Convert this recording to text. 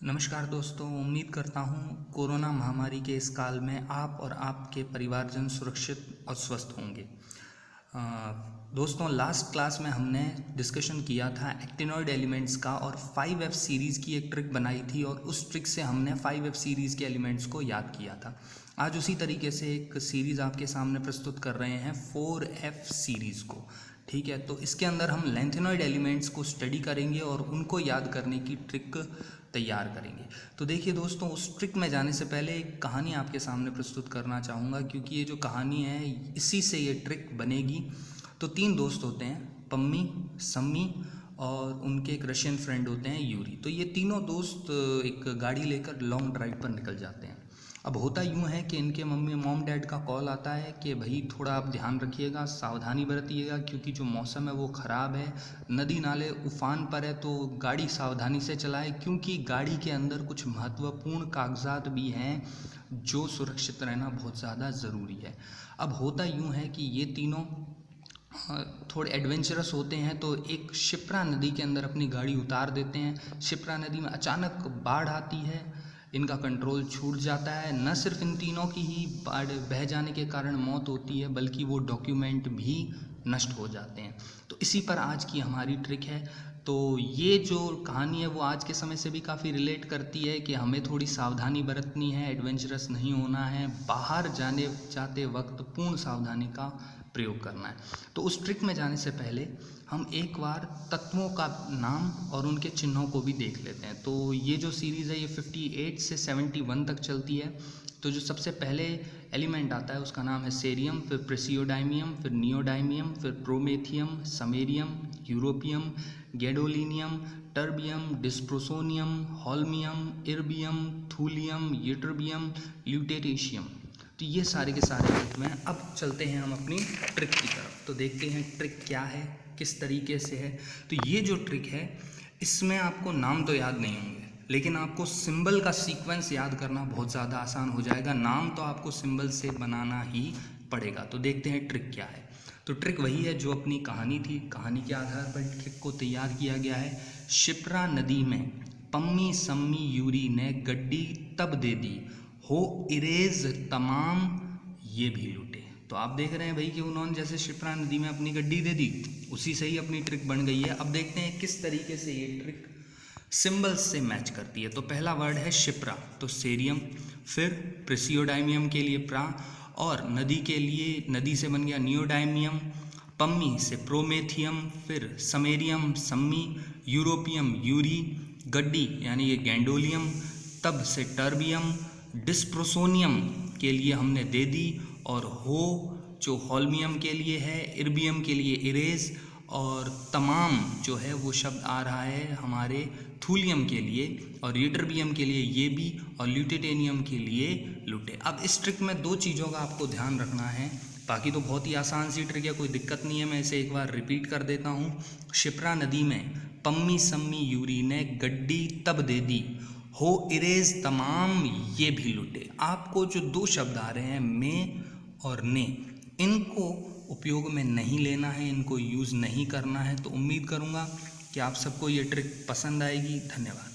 नमस्कार दोस्तों, उम्मीद करता हूँ कोरोना महामारी के इस काल में आप और आपके परिवारजन सुरक्षित और स्वस्थ होंगे। दोस्तों, लास्ट क्लास में हमने डिस्कशन किया था एक्टिनॉइड एलिमेंट्स का और 5F सीरीज़ की एक ट्रिक बनाई थी और उस ट्रिक से हमने 5F सीरीज़ के एलिमेंट्स को याद किया था। आज उसी तरीके से एक सीरीज़ आपके सामने प्रस्तुत कर रहे हैं 4F सीरीज़ को। ठीक है, तो इसके अंदर हम लेंथेनॉइड एलिमेंट्स को स्टडी करेंगे और उनको याद करने की ट्रिक तैयार करेंगे। तो देखिए दोस्तों, उस ट्रिक में जाने से पहले एक कहानी आपके सामने प्रस्तुत करना चाहूँगा, क्योंकि ये जो कहानी है इसी से ये ट्रिक बनेगी। तो 3 दोस्त होते हैं, पम्मी, सम्मी और उनके एक रशियन फ्रेंड होते हैं, यूरी। तो ये तीनों दोस्त एक गाड़ी लेकर लॉन्ग ड्राइव पर निकल जाते हैं। अब होता यूँ है कि इनके मॉम डैड का कॉल आता है कि भाई थोड़ा आप ध्यान रखिएगा, सावधानी बरतिएगा, क्योंकि जो मौसम है वो ख़राब है, नदी नाले उफान पर है, तो गाड़ी सावधानी से चलाए, क्योंकि गाड़ी के अंदर कुछ महत्वपूर्ण कागजात भी हैं जो सुरक्षित रहना बहुत ज़्यादा ज़रूरी है। अब होता यूँ है कि ये तीनों थोड़े एडवेंचरस होते हैं, तो एक शिप्रा नदी के अंदर अपनी गाड़ी उतार देते हैं। शिप्रा नदी में अचानक बाढ़ आती है, इनका कंट्रोल छूट जाता है। न सिर्फ इन तीनों की ही बाढ़ बह जाने के कारण मौत होती है, बल्कि वो डॉक्यूमेंट भी नष्ट हो जाते हैं। तो इसी पर आज की हमारी ट्रिक है। तो ये जो कहानी है वो आज के समय से भी काफ़ी रिलेट करती है कि हमें थोड़ी सावधानी बरतनी है, एडवेंचरस नहीं होना है, बाहर जाते वक्त पूर्ण सावधानी का प्रयोग करना है। तो उस ट्रिक में जाने से पहले हम एक बार तत्वों का नाम और उनके चिन्हों को भी देख लेते हैं। तो ये जो सीरीज़ है ये 58 से 71 तक चलती है। तो जो सबसे पहले एलिमेंट आता है उसका नाम है सेरियम, फिर प्रेसियोडाइमियम, फिर नियोडाइमियम, फिर promethium, samarium, europium, gadolinium, terbium, dysprosium, holmium, erbium, thulium, ytterbium, lutetium. तो ये सारे के सारे तत्व हैं। अब चलते हैं हम अपनी ट्रिक की तरफ, तो देखते हैं ट्रिक क्या है, किस तरीके से है। तो ये जो ट्रिक है इसमें आपको नाम तो याद नहीं होंगे, लेकिन आपको सिंबल का सीक्वेंस याद करना बहुत ज़्यादा आसान हो जाएगा। नाम तो आपको सिंबल से बनाना ही पड़ेगा। तो देखते हैं ट्रिक क्या है। तो ट्रिक वही है जो अपनी कहानी थी, कहानी के आधार पर ट्रिक को तैयार किया गया है। शिप्रा नदी में पम्मी सम्मी यूरी ने गड्डी तब दे दी, हो इरेज तमाम ये भी लूटे। तो आप देख रहे हैं भाई कि उन्होंने जैसे शिप्रा नदी में अपनी गड्डी दे दी, उसी से ही अपनी ट्रिक बन गई है। अब देखते हैं किस तरीके से ये ट्रिक सिंबल्स से मैच करती है। तो पहला वर्ड है शिप्रा, तो सेरियम, फिर प्रेसियोडाइमियम के लिए प्रा, और नदी के लिए नदी से बन गया नियोडाइमियम, पम्मी से प्रोमेथियम, फिर समेरियम सम्मी, यूरोपियम यूरी, गड्डी यानी ये गैंडोलियम, तब से टर्बियम, डिस्प्रोसोनियम के लिए हमने दे दी, और हो जो हॉल्मियम के लिए है, इर्बियम के लिए इरेज, और तमाम जो है वो शब्द आ रहा है हमारे थूलियम के लिए, और यूट्रबियम के लिए ये भी, और ल्यूटेटेनियम के लिए लुटे। अब इस ट्रिक में 2 चीज़ों का आपको ध्यान रखना है। बाकी तो बहुत ही आसान सी ट्रिक है, कोई दिक्कत नहीं है। मैं इसे एक बार रिपीट कर देता हूँ। शिप्रा नदी में पम्मी सम्मी यूरी ने गड्डी तब दे दी, हो इरेज तमाम ये भी लुटे। आपको जो 2 शब्द आ रहे हैं में और ने, इनको उपयोग में नहीं लेना है, इनको यूज़ नहीं करना है। तो उम्मीद करूँगा कि आप सबको ये ट्रिक पसंद आएगी। धन्यवाद।